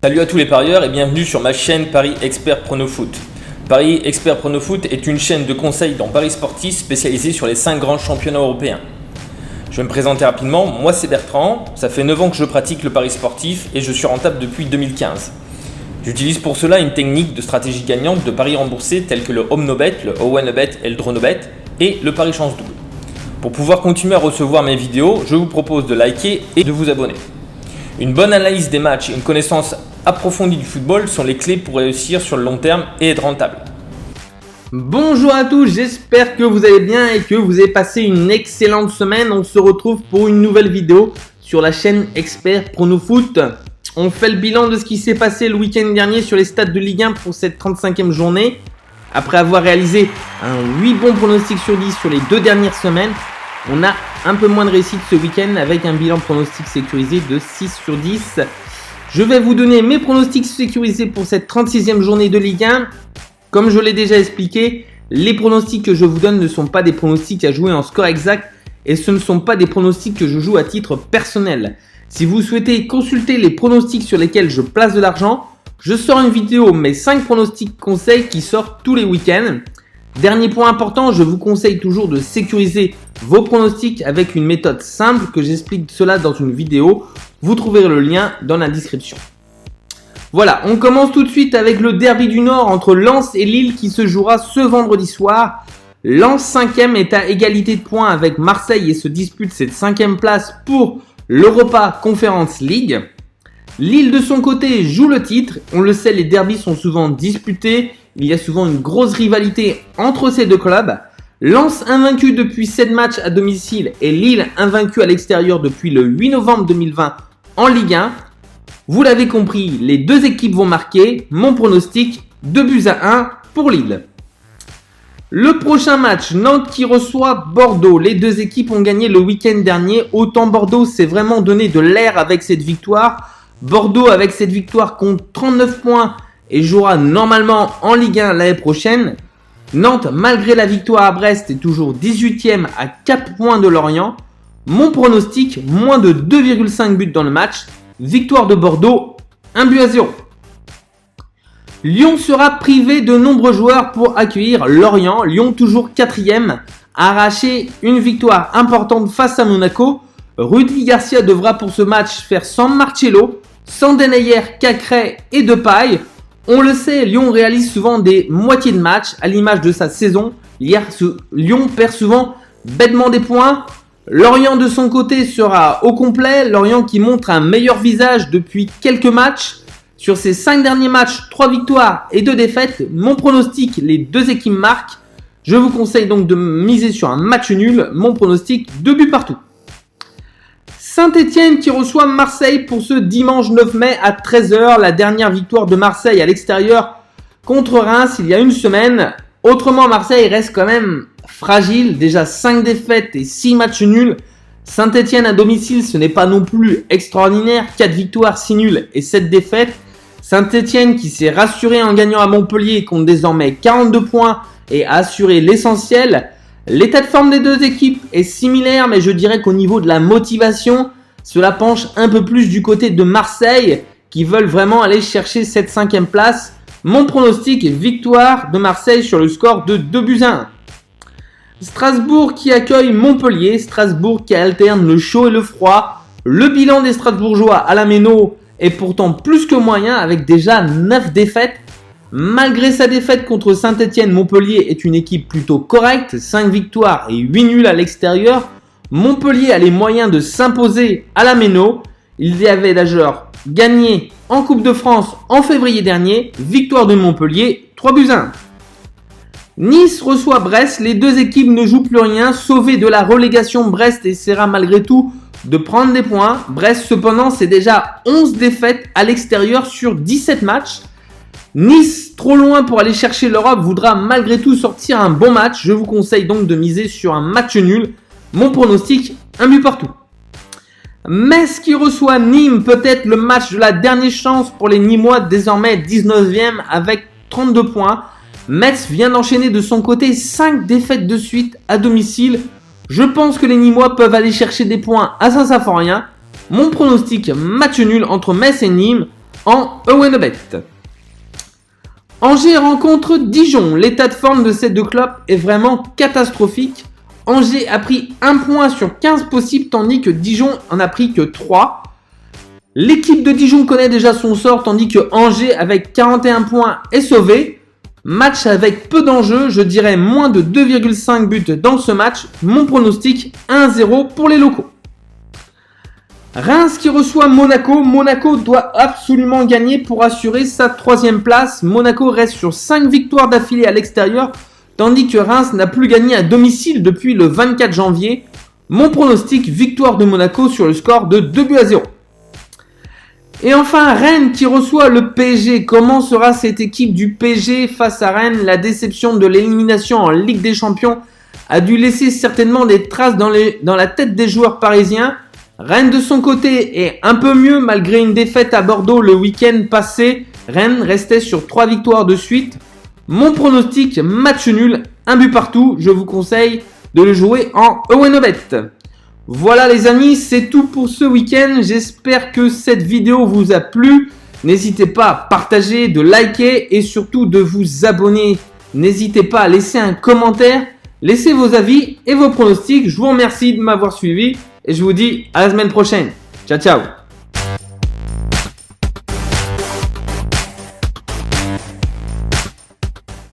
Salut à tous les parieurs et bienvenue sur ma chaîne Paris Expert Prono Foot. Paris Expert Prono Foot est une chaîne de conseils dans Paris sportif spécialisée sur les 5 grands championnats européens. Je vais me présenter rapidement, moi c'est Bertrand, ça fait 9 ans que je pratique le pari sportif et je suis rentable depuis 2015. J'utilise pour cela une technique de stratégie gagnante de paris remboursés tels que le Home No Bet, le Owen Bet et le Draw No Bet et le pari chance double. Pour pouvoir continuer à recevoir mes vidéos, je vous propose de liker et de vous abonner. Une bonne analyse des matchs et une connaissance approfondie du football sont les clés pour réussir sur le long terme et être rentable. Bonjour à tous, j'espère que vous allez bien et que vous avez passé une excellente semaine. On se retrouve pour une nouvelle vidéo sur la chaîne Expert Prono Foot. On fait le bilan de ce qui s'est passé le week-end dernier sur les stades de Ligue 1 pour cette 35e journée. Après avoir réalisé un 8 bons pronostics sur 10 sur les 2 dernières semaines, on a un peu moins de réussite ce week-end avec un bilan pronostic sécurisé de 6 sur 10. Je vais vous donner mes pronostics sécurisés pour cette 36e journée de Ligue 1. Comme je l'ai déjà expliqué, les pronostics que je vous donne ne sont pas des pronostics à jouer en score exact et ce ne sont pas des pronostics que je joue à titre personnel. Si vous souhaitez consulter les pronostics sur lesquels je place de l'argent, je sors une vidéo mes 5 pronostics conseils qui sortent tous les week-ends. Dernier point important, je vous conseille toujours de sécuriser vos pronostics avec une méthode simple que j'explique cela dans une vidéo. Vous trouverez le lien dans la description. Voilà, on commence tout de suite avec le derby du Nord entre Lens et Lille qui se jouera ce vendredi soir. Lens 5e est à égalité de points avec Marseille et se dispute cette 5e place pour l'Europa Conference League. Lille de son côté joue le titre. On le sait, les derbys sont souvent disputés. Il y a souvent une grosse rivalité entre ces deux clubs. Lens invaincu depuis 7 matchs à domicile et Lille invaincu à l'extérieur depuis le 8 novembre 2020 en Ligue 1. Vous l'avez compris, les deux équipes vont marquer. Mon pronostic, 2-1 pour Lille. Le prochain match, Nantes qui reçoit Bordeaux. Les deux équipes ont gagné le week-end dernier. Autant Bordeaux s'est vraiment donné de l'air avec cette victoire. Bordeaux avec cette victoire compte 39 points et jouera normalement en Ligue 1 l'année prochaine. Nantes, malgré la victoire à Brest, est toujours 18e à 4 points de Lorient. Mon pronostic, moins de 2,5 buts dans le match. Victoire de Bordeaux, 1-0. Lyon sera privé de nombreux joueurs pour accueillir Lorient. Lyon toujours 4e, a arraché une victoire importante face à Monaco. Rudy Garcia devra pour ce match faire sans Marcelo, sans Denayer, Cacré et Depay. On le sait, Lyon réalise souvent des moitiés de match à l'image de sa saison. Lyon perd souvent bêtement des points. Lorient de son côté sera au complet. Lorient qui montre un meilleur visage depuis quelques matchs. Sur ses 5 derniers matchs, 3 victoires et 2 défaites. Mon pronostic, les deux équipes marquent. Je vous conseille donc de miser sur un match nul. Mon pronostic, 2 buts partout. Saint-Etienne qui reçoit Marseille pour ce dimanche 9 mai à 13h. La dernière victoire de Marseille à l'extérieur contre Reims il y a une semaine. Autrement, Marseille reste quand même fragile. Déjà 5 défaites et 6 matchs nuls. Saint-Etienne à domicile, ce n'est pas non plus extraordinaire. 4 victoires, 6 nuls et 7 défaites. Saint-Etienne qui s'est rassuré en gagnant à Montpellier compte désormais 42 points et a assuré l'essentiel. L'état de forme des deux équipes est similaire, mais je dirais qu'au niveau de la motivation, cela penche un peu plus du côté de Marseille, qui veulent vraiment aller chercher cette 5e place. Mon pronostic est victoire de Marseille sur le score de 2-1. Strasbourg qui accueille Montpellier, Strasbourg qui alterne le chaud et le froid. Le bilan des Strasbourgeois à la Méno est pourtant plus que moyen avec déjà 9 défaites. Malgré sa défaite contre Saint-Etienne, Montpellier est une équipe plutôt correcte, 5 victoires et 8 nuls à l'extérieur. Montpellier a les moyens de s'imposer à la Méno. Ils y avaient d'ailleurs gagné en Coupe de France en février dernier. Victoire de Montpellier, 3-1. Nice reçoit Brest, les deux équipes ne jouent plus rien. Sauvé de la relégation, Brest essaiera malgré tout de prendre des points. Brest cependant c'est déjà 11 défaites à l'extérieur sur 17 matchs. Nice, trop loin pour aller chercher l'Europe, voudra malgré tout sortir un bon match. Je vous conseille donc de miser sur un match nul. Mon pronostic, 1 but partout. Metz qui reçoit Nîmes, peut-être le match de la dernière chance pour les Nîmois, désormais 19e avec 32 points. Metz vient d'enchaîner de son côté 5 défaites de suite à domicile. Je pense que les Nîmois peuvent aller chercher des points à Saint-Symphorien. Mon pronostic, match nul entre Metz et Nîmes. en Ewenobet. Angers rencontre Dijon. L'état de forme de ces deux clubs est vraiment catastrophique. Angers a pris 1 point sur 15 possibles, tandis que Dijon en a pris que 3. L'équipe de Dijon connaît déjà son sort, tandis que Angers, avec 41 points, est sauvé. Match avec peu d'enjeux, je dirais moins de 2,5 buts dans ce match. Mon pronostic 1-0 pour les locaux. Reims qui reçoit Monaco. Monaco doit absolument gagner pour assurer sa 3e place. Monaco reste sur 5 victoires d'affilée à l'extérieur, tandis que Reims n'a plus gagné à domicile depuis le 24 janvier. Mon pronostic, victoire de Monaco sur le score de 2-0. Et enfin, Rennes qui reçoit le PSG. Comment sera cette équipe du PSG face à Rennes? La déception de l'élimination en Ligue des Champions a dû laisser certainement des traces dans la tête des joueurs parisiens. Rennes de son côté est un peu mieux malgré une défaite à Bordeaux le week-end passé. Rennes restait sur 3 victoires de suite. Mon pronostic, match nul, 1 but partout. Je vous conseille de le jouer en Ewenobet. Voilà les amis, c'est tout pour ce week-end. J'espère que cette vidéo vous a plu. N'hésitez pas à partager, de liker et surtout de vous abonner. N'hésitez pas à laisser un commentaire, laissez vos avis et vos pronostics. Je vous remercie de m'avoir suivi et je vous dis à la semaine prochaine. Ciao ciao.